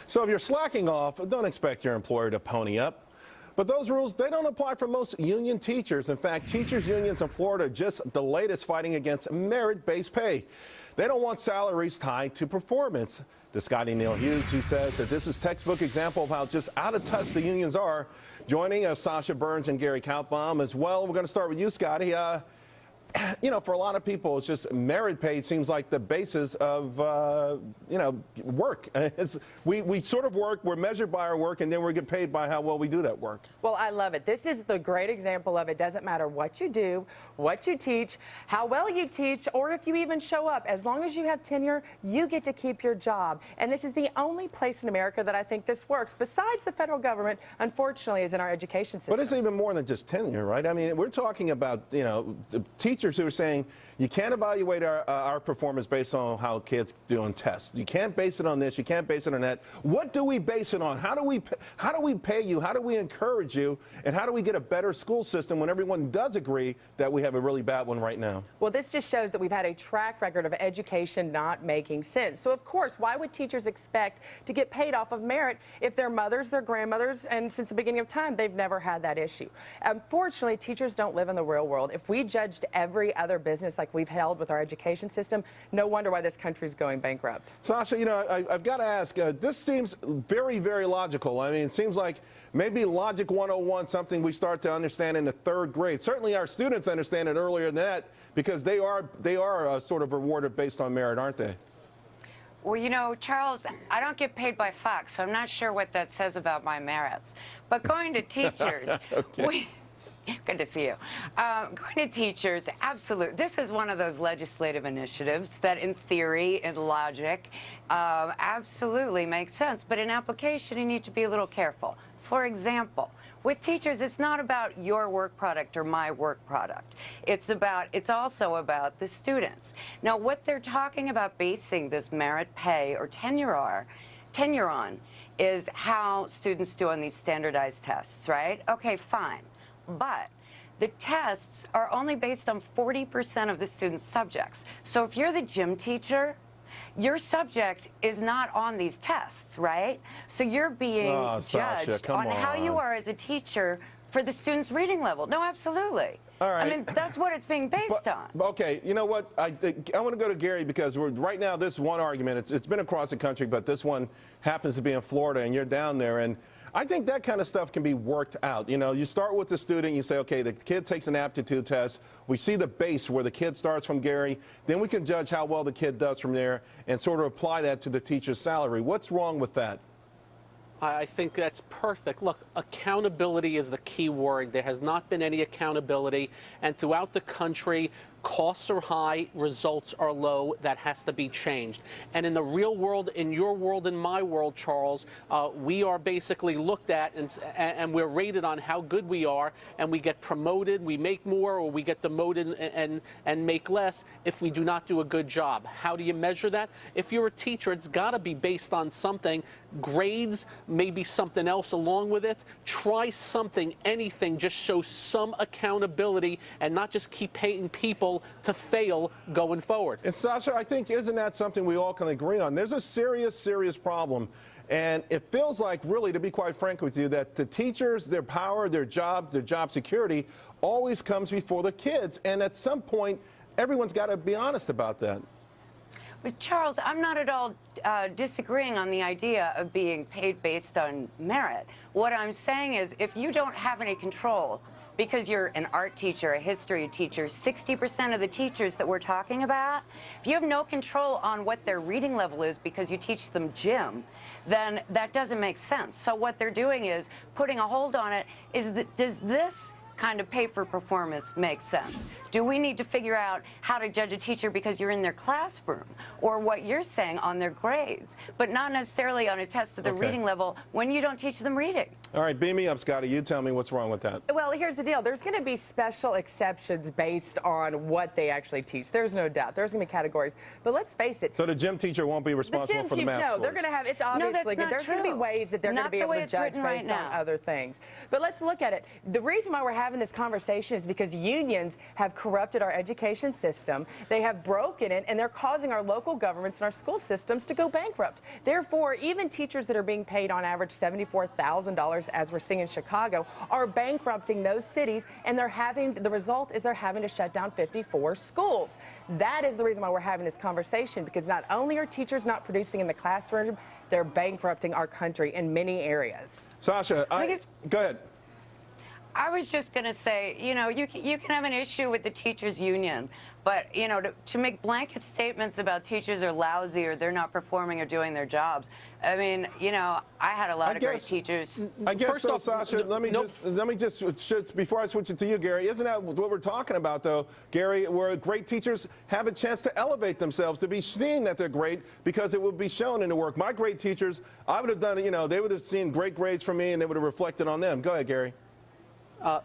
So if you're slacking off, don't expect your employer to pony up. But those rules, they don't apply for most union teachers. In fact, teachers unions in Florida are just the latest fighting against merit-based pay. They don't want salaries tied to performance. The Scottie Hughes, who says that this is textbook example of how just out of touch the unions are. Joining us, Sasha Burns and Gary Kaufbaum as well. We're going to start with you, Scottie. You know, for a lot of people, it's just merit pay seems like the basis of, you know, work. We sort of work, we're measured by our work, and then we get paid by how well we do that work. Well, I love it. This is the great example of it. Doesn't matter what you do, what you teach, how well you teach, or if you even show up. As long as you have tenure, you get to keep your job. And this is the only place in America that I think this works, besides the federal government, unfortunately, is in our education system. But it's even more than just tenure, right? I mean, we're talking about, you know, the teachers who are saying you can't evaluate our performance based on how kids do on tests. You can't base it on this. You can't base it on that. What do we base it on? How do we pay you? How do we encourage you? And how do we get a better school system when everyone does agree that we have a really bad one right now? Well, this just shows that we've had a track record of education not making sense. So, of course, why would teachers expect to get paid off of merit if their mothers, their grandmothers, and since the beginning of time, they've never had that issue? Unfortunately, teachers don't live in the real world. If we judged every other business like we've held with our education system, no wonder why this country's going bankrupt. Sasha, you know, I've got to ask, this seems very, very logical. I mean, it seems like maybe Logic 101, something we start to understand in the third grade. Certainly our students understand it earlier than that because they are sort of rewarded based on merit, aren't they? Well, you know, Charles, I don't get paid by Fox, so I'm not sure what that says about my merits. But going to teachers, okay. Good to see you. Going to teachers, absolutely. This is one of those legislative initiatives that in theory, in logic, absolutely makes sense. But in application, you need to be a little careful. For example, with teachers, it's not about your work product or my work product. It's also about the students. Now, what they're talking about basing this merit pay or tenure on is how students do on these standardized tests, right? Okay, fine. But the tests are only based on 40% of the students' subjects. So if you're the gym teacher, your subject is not on these tests, right? So you're being judged on how you are as a teacher for the student's reading level. No, absolutely. All right. I mean, that's what it's being based on. Okay, you know what? I want to go to Gary because right now this one argument, it's been across the country, but this one happens to be in Florida, and you're down there. And I think that kind of stuff can be worked out. You know, you start with the student, you say, okay, the kid takes an aptitude test. We see the base where the kid starts from, Gary. Then we can judge how well the kid does from there and sort of apply that to the teacher's salary. What's wrong with that? I think that's perfect. Look, accountability is the key word. There has not been any accountability, and throughout the country, costs are high, results are low. That has to be changed. And in the real world, in your world, in my world, Charles, we are basically looked at and we're rated on how good we are, and we get promoted, we make more, or we get demoted and make less if we do not do a good job. How do you measure that? If you're a teacher, it's got to be based on something. Grades, maybe something else along with it. Try something, anything, just show some accountability and not just keep paying people to fail going forward. And Sasha, I think, isn't that something we all can agree on? There's a serious, serious problem. And it feels like, really, to be quite frank with you, that the teachers, their power, their job security always comes before the kids. And at some point, everyone's got to be honest about that. But Charles, I'm not at all disagreeing on the idea of being paid based on merit. What I'm saying is, if you don't have any control, because you're an art teacher, a history teacher, 60% of the teachers that we're talking about, if you have no control on what their reading level is because you teach them gym, then that doesn't make sense. So what they're doing is putting a hold on it. Does this kind of pay for performance make sense? Do we need to figure out how to judge a teacher because you're in their classroom, or what you're saying on their grades, but not necessarily on a test of their reading level when you don't teach them reading? All right, beam me up, Scottie. You tell me what's wrong with that. Well, here's the deal. There's going to be special exceptions based on what they actually teach. There's no doubt. There's going to be categories. But let's face it. So the gym teacher won't be responsible for the math scores? No, they're going to have, it's obviously, there's going to be ways that they're going to be able to judge based on other things. But let's look at it. The reason why we're having having this conversation is because unions have corrupted our education system. They have broken it, and they're causing our local governments and our school systems to go bankrupt. Therefore, even teachers that are being paid on average $74,000, as we're seeing in Chicago, are bankrupting those cities, and the result is they're having to shut down 54 schools. That is the reason why we're having this conversation, because not only are teachers not producing in the classroom, they're bankrupting our country in many areas. Sasha, go ahead. I was just going to say, you know, you can have an issue with the teachers union, but, you know, to make blanket statements about teachers are lousy or they're not performing or doing their jobs. I mean, you know, I had a lot of great teachers. I guess First so, off, Sasha. Let me just before I switch it to you, Gary. Isn't that what we're talking about, though, Gary? Where great teachers have a chance to elevate themselves, to be seen that they're great because it would be shown in the work. My great teachers, I would have done it. You know, they would have seen great grades from me, and they would have reflected on them. Go ahead, Gary.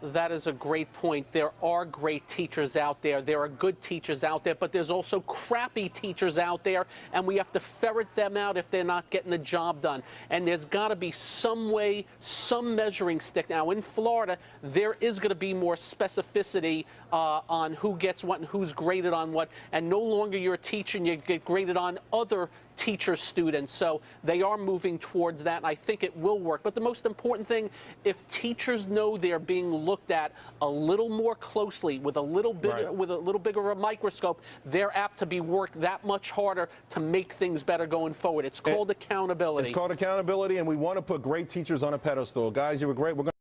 That is a great point. There are great teachers out there. There are good teachers out there, but there's also crappy teachers out there, and we have to ferret them out if they're not getting the job done. And there's got to be some way, some measuring stick. Now, in Florida, there is going to be more specificity on who gets what and who's graded on what, and no longer you're a teacher and you get graded on other teacher students. So they are moving towards that, and I think it will work. But the most important thing, if teachers know they're being looked at a little more closely with a little bit with a little bigger of a microscope, they're apt to be worked that much harder to make things better going forward. It's called accountability. It's called accountability, and we want to put great teachers on a pedestal. Guys, you were great. We're going to